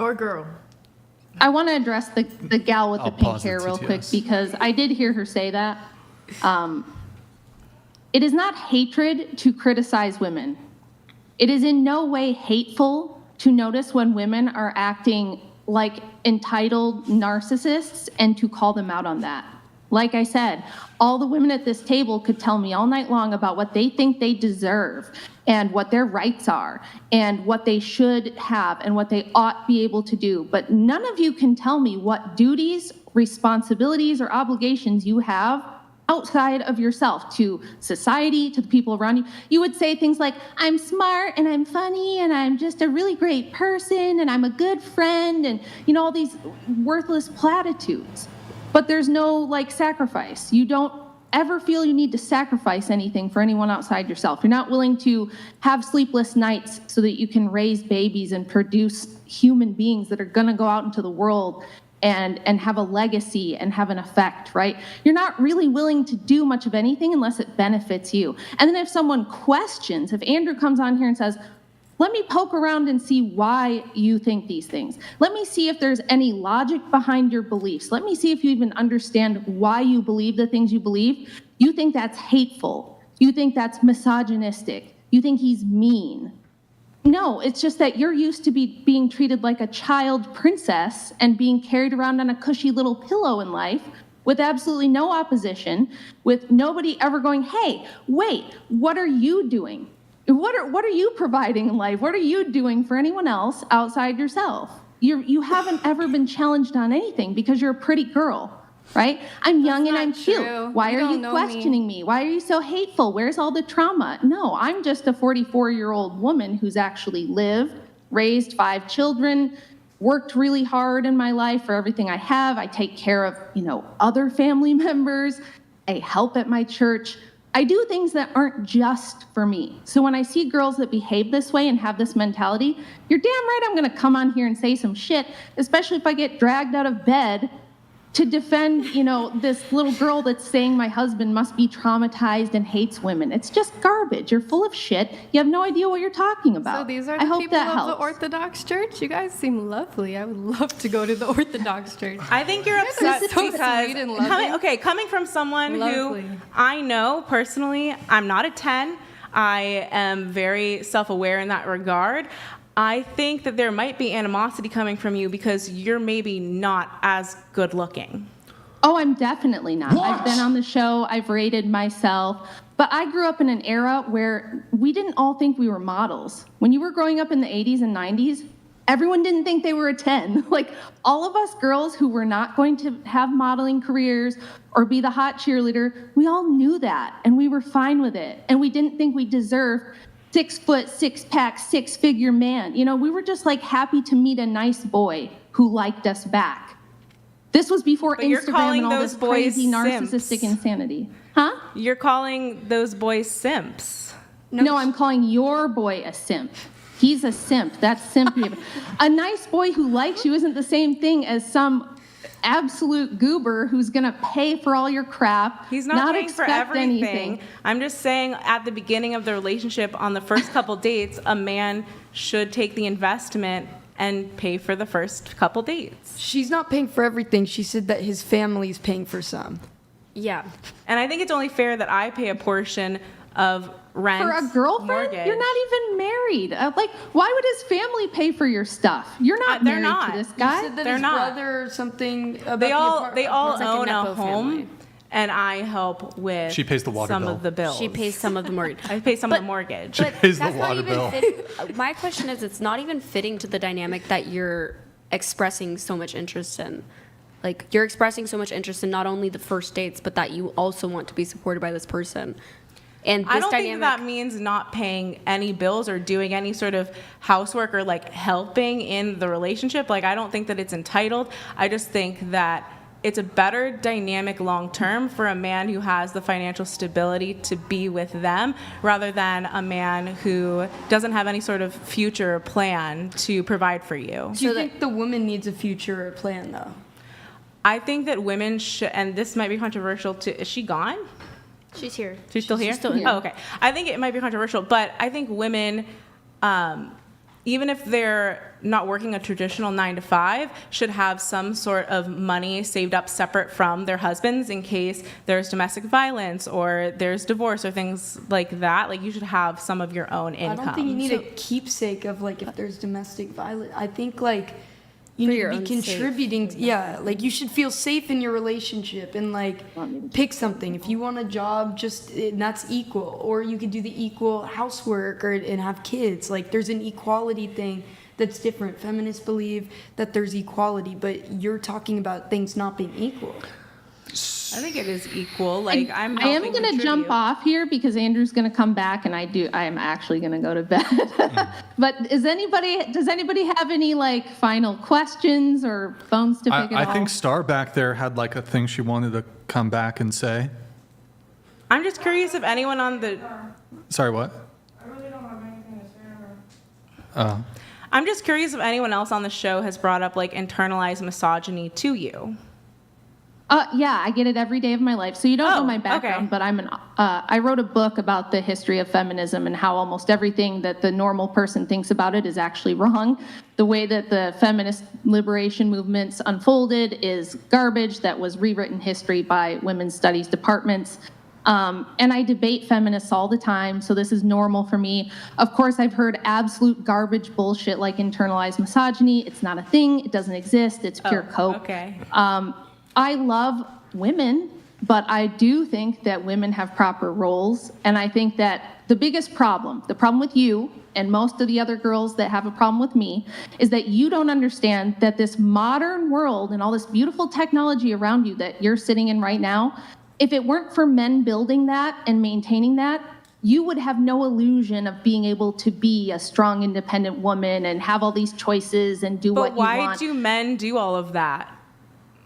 Or girl. I want to address the gal with the pink hair real quick, because I did hear her say that. It is not hatred to criticize women. It is in no way hateful to notice when women are acting like entitled narcissists and to call them out on that. Like I said, all the women at this table could tell me all night long about what they think they deserve and what their rights are and what they should have and what they ought be able to do. But none of you can tell me what duties, responsibilities, or obligations you have outside of yourself to society, to the people around you. You would say things like, I'm smart and I'm funny and I'm just a really great person and I'm a good friend, and all these worthless platitudes. But there's no like sacrifice. You don't ever feel you need to sacrifice anything for anyone outside yourself. You're not willing to have sleepless nights so that you can raise babies and produce human beings that are gonna go out into the world and have a legacy and have an effect, right? You're not really willing to do much of anything unless it benefits you. And then if someone questions, if Andrew comes on here and says, let me poke around and see why you think these things. Let me see if there's any logic behind your beliefs. Let me see if you even understand why you believe the things you believe. You think that's hateful. You think that's misogynistic. You think he's mean. No, it's just that you're used to being treated like a child princess and being carried around on a cushy little pillow in life with absolutely no opposition, with nobody ever going, hey, wait, what are you doing? What are you providing in life? What are you doing for anyone else outside yourself? You haven't ever been challenged on anything because you're a pretty girl, right? I'm young and I'm cute. Why are you questioning me? Why are you so hateful? Where's all the trauma? No, I'm just a 44-year-old woman who's actually lived, raised 5 children, worked really hard in my life for everything I have. I take care of, other family members. I help at my church. I do things that aren't just for me. So when I see girls that behave this way and have this mentality, you're damn right I'm gonna come on here and say some shit, especially if I get dragged out of bed to defend, this little girl that's saying my husband must be traumatized and hates women. It's just garbage. You're full of shit. You have no idea what you're talking about. So these are the people of the Orthodox Church? You guys seem lovely. I would love to go to the Orthodox Church. I think you're upset so because sweet and loving. coming from someone Lovely. who I know personally, I'm not a 10. I am very self-aware in that regard. I think that there might be animosity coming from you because you're maybe not as good looking. Oh, I'm definitely not. What? I've been on the show. I've rated myself. But I grew up in an era where we didn't all think we were models. When you were growing up in the 80s and 90s, everyone didn't think they were a 10. Like, all of us girls who were not going to have modeling careers or be the hot cheerleader, we all knew that, and we were fine with it. And we didn't think we deserved 6 foot, 6-pack, 6-figure man. We were just like happy to meet a nice boy who liked us back. This was before Instagram and all this crazy narcissistic insanity. Huh? You're calling those boys simps. No, I'm calling your boy a simp. He's a simp. That's simp behavior. A nice boy who likes you isn't the same thing as some absolute goober who's going to pay for all your crap. He's not paying for everything. Anything. I'm just saying at the beginning of the relationship, on the first couple dates, a man should take the investment and pay for the first couple dates. She's not paying for everything. She said that his family's paying for some. Yeah. And I think it's only fair that I pay a portion of rent. For a girlfriend? Mortgage. You're not even married. Why would his family pay for your stuff? You're not they're married not. to this guy. You said that They're his not. brother or something about They the all apartment. own a Nepo home, family. and I help with She pays the water some bill. of the bills. She pays some of the mortgage. I pay some of the mortgage. She pays the that's not water even bill. my question is, it's not even fitting to the dynamic that you're expressing so much interest in. Like, you're expressing so much interest in not only the first dates, but that you also want to be supported by this person. And this I don't dynamic, think that means not paying any bills or doing any sort of housework or like helping in the relationship. Like, I don't think that it's entitled. I just think that it's a better dynamic long term for a man who has the financial stability to be with them rather than a man who doesn't have any sort of future plan to provide for you. Do you think the woman needs a future plan, though? I think that women should, and this might be controversial too. Is she gone? she's here. She's still here? She's still here. Oh, okay. I think it might be controversial, but I think women even if they're not working a traditional 9 to 5, should have some sort of money saved up separate from their husbands in case there's domestic violence or there's divorce or things like that. Like, you should have some of your own income. I don't think you need a keepsake of like if there's domestic violence. I think like you For need your to own be contributing. Yeah, like you should feel safe in your relationship and like pick something. If you want a job, and that's equal. Or you could do the equal housework and have kids. Like there's an equality thing that's different. Feminists believe that there's equality, but you're talking about things not being equal. I think it is equal. Like, I am going to jump off here because Andrew's going to come back, and I am actually going to go to bed. But does anybody have any like final questions or phones to pick it I all? think Star back there had like a thing she wanted to come back and say. I'm just curious if anyone on the... Sorry, what? I really don't have anything to say. Oh. I'm just curious if anyone else on the show has brought up like internalized misogyny to you. Yeah, I get it every day of my life. So you don't know my background, okay. but I wrote a book about the history of feminism and how almost everything that the normal person thinks about it is actually wrong. The way that the feminist liberation movements unfolded is garbage that was rewritten history by women's studies departments. And I debate feminists all the time, so this is normal for me. Of course, I've heard absolute garbage bullshit like internalized misogyny. It's not a thing. It doesn't exist. It's pure cope. Okay. I love women, but I do think that women have proper roles. And I think that the problem with you and most of the other girls that have a problem with me, is that you don't understand that this modern world and all this beautiful technology around you that you're sitting in right now, if it weren't for men building that and maintaining that, you would have no illusion of being able to be a strong, independent woman and have all these choices and do what you want. But why do men do all of that?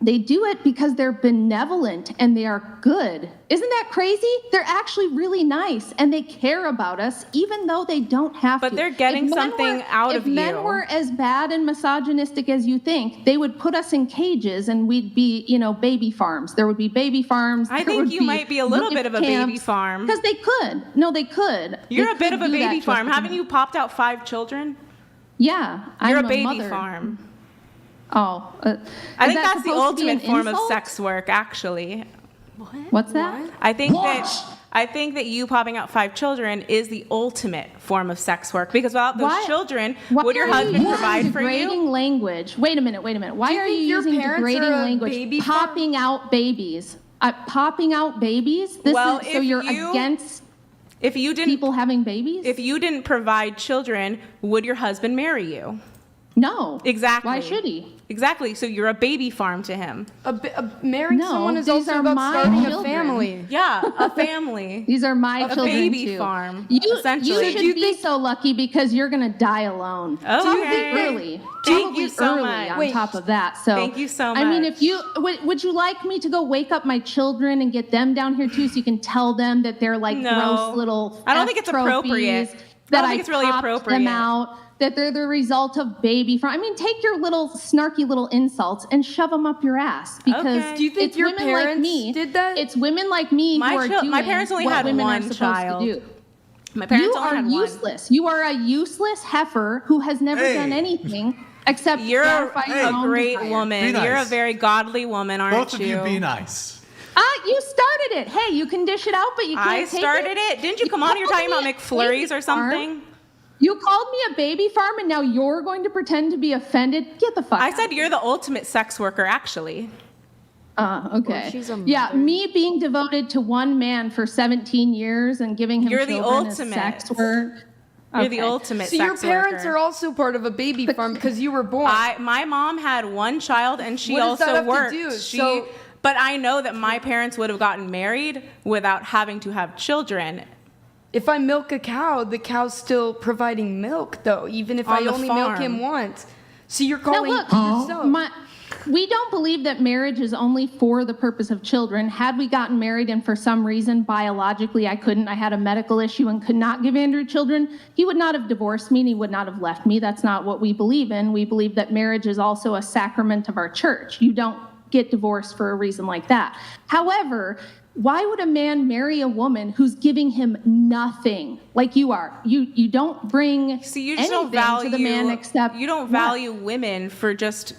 They do it because they're benevolent and they are good. Isn't that crazy? They're actually really nice and they care about us even though they don't have to. But they're getting something out of you. If men were as bad and misogynistic as you think, they would put us in cages and we'd be, baby farms. There would be baby farms. I think you might be a little bit of a baby farm. Because they could. No, they could. You're a bit of a baby farm. Haven't you popped out 5 children? Yeah. You're I'm a baby mother. farm. Oh. I think that's the ultimate form of sex work, actually. What's that? I think that you popping out 5 children is the ultimate form of sex work, because without those children, would your husband provide for you? Degrading language. Wait a minute. Why are you using degrading language? Popping out babies. Popping out babies? So you're against people having babies? If you didn't provide children, would your husband marry you? No. Exactly. Why should he? Exactly. So you're a baby farm to him. Marrying someone is also about starting a family. Yeah, a family. These are my children baby too. farm, You essentially. should be so lucky because you're going to die alone. Okay. Early. Thank you so early much. on top of that. So Thank you so I mean, much. if you would you like me to go wake up my children and get them down here too, so you can tell them that they're like gross little I don't think it's appropriate. That I don't think it's really popped appropriate. them out, that they're the result of baby farm. I mean, take your little snarky little insults and shove them up your ass, because Okay. Do you think it's your women parents like me, did that? It's women like me who are doing my parents only what had women one are supposed child. to do. My parents You only are had one. useless. You are a useless heifer who has never done anything except You're gratify your a own great desire. woman. Be nice. You're a very godly woman, aren't Both of you? you be nice. You started it. Hey, you can dish it out, but you can't I take started it. Didn't you come on here called talking about me a McFlurries baby or something? farm. You called me a baby farm, and now you're going to pretend to be offended? Get the fuck I out. said you're the ultimate sex worker, actually. Okay. Well, she's a Yeah, mother. me being devoted to one man for 17 years and giving him You're the children is ultimate. sex work. You're the Okay. ultimate So sex your parents worker. are also part of a baby farm because you were born. My mom had one child, and she What does that also have to worked. do? But I know that my parents would have gotten married without having to have children. If I milk a cow, the cow's still providing milk, though, even if On I the only milk farm. him once. So you're Now calling look, yourself. we don't believe that marriage is only for the purpose of children. Had we gotten married and for some reason biologically I couldn't, I had a medical issue and could not give Andrew children, he would not have divorced me and he would not have left me. That's not what we believe in. We believe that marriage is also a sacrament of our church. You don't get divorced for a reason like that. However, Why would a man marry a woman who's giving him nothing like you are? You don't bring See, you just don't anything value to the man except you don't what? value women for just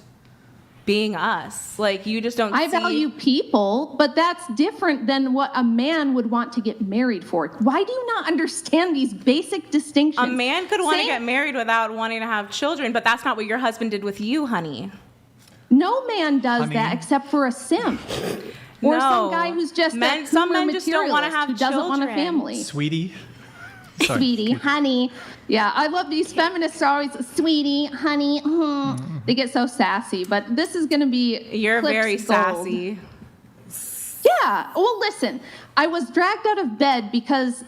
being us. Like you just don't. I see, value people, but that's different than what a man would want to get married for. Why do you not understand these basic distinctions? A man could want to Same- get married without wanting to have children, but that's not what your husband did with you, honey. No man does Honey. that except for a simp. Or No. some guy who's just Some men just don't wanna have who doesn't want a children. family. Sweetie. Sorry. Sweetie, honey. Yeah, I love these feminists are always, sweetie, honey. They get so sassy, but this is going to be You're Clip's very gold. sassy. Yeah, well, listen, I was dragged out of bed because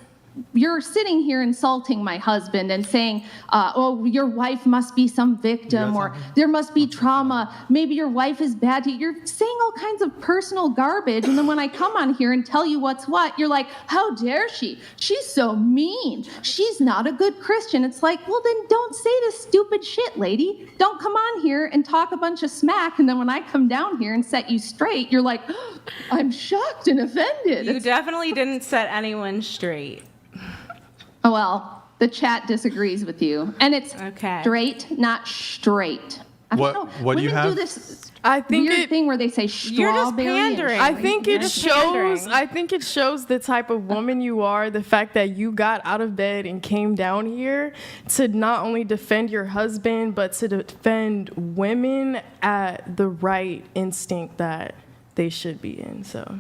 you're sitting here insulting my husband and saying, oh, your wife must be some victim or there must be trauma. Maybe your wife is bad to you. You're saying all kinds of personal garbage. And then when I come on here and tell you what's what, you're like, how dare she? She's so mean. She's not a good Christian. It's like, well, then don't say this stupid shit, lady. Don't come on here and talk a bunch of smack. And then when I come down here and set you straight, you're like, oh, I'm shocked and offended. You definitely didn't set anyone straight. Oh, well, the chat disagrees with you. And it's Okay. straight, not straight. I don't What- know. what do you Women have? do this I think weird it- thing where they say You're just strawberry. and pandering. I think You're it just shows. pandering. I think it shows the type of woman you are. The fact that you got out of bed and came down here to not only defend your husband, but to defend women at the right instinct that they should be in. So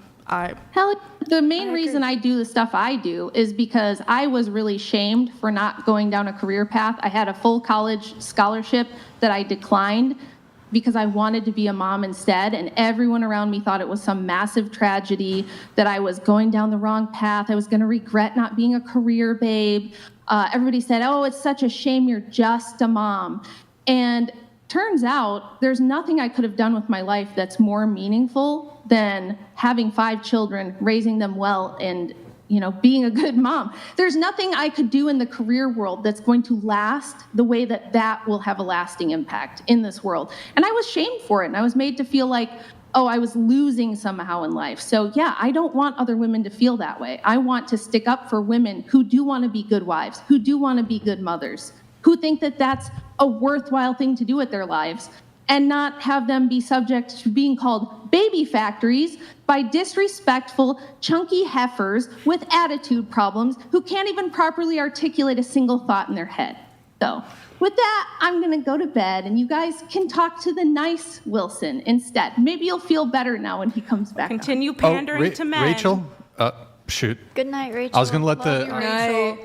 Hell, the main reason I do the stuff I do is because I was really shamed for not going down a career path. I had a full college scholarship that I declined because I wanted to be a mom instead, and everyone around me thought it was some massive tragedy, that I was going down the wrong path. I was going to regret not being a career babe. Everybody said, oh, it's such a shame you're just a mom. And turns out there's nothing I could have done with my life that's more meaningful than having 5 children, raising them well, and being a good mom. There's nothing I could do in the career world that's going to last the way that that will have a lasting impact in this world. And I was shamed for it, and I was made to feel like, oh, I was losing somehow in life. So yeah, I don't want other women to feel that way. I want to stick up for women who do want to be good wives, who do want to be good mothers, who think that that's a worthwhile thing to do with their lives, and not have them be subject to being called baby factories by disrespectful, chunky heifers with attitude problems who can't even properly articulate a single thought in their head. So with that, I'm going to go to bed, and you guys can talk to the nice Wilson instead. Maybe you'll feel better now when he comes back on. Continue pandering to men. Rachel? Shoot. Good night, Rachel. I was going to let Love you, the... Rachel.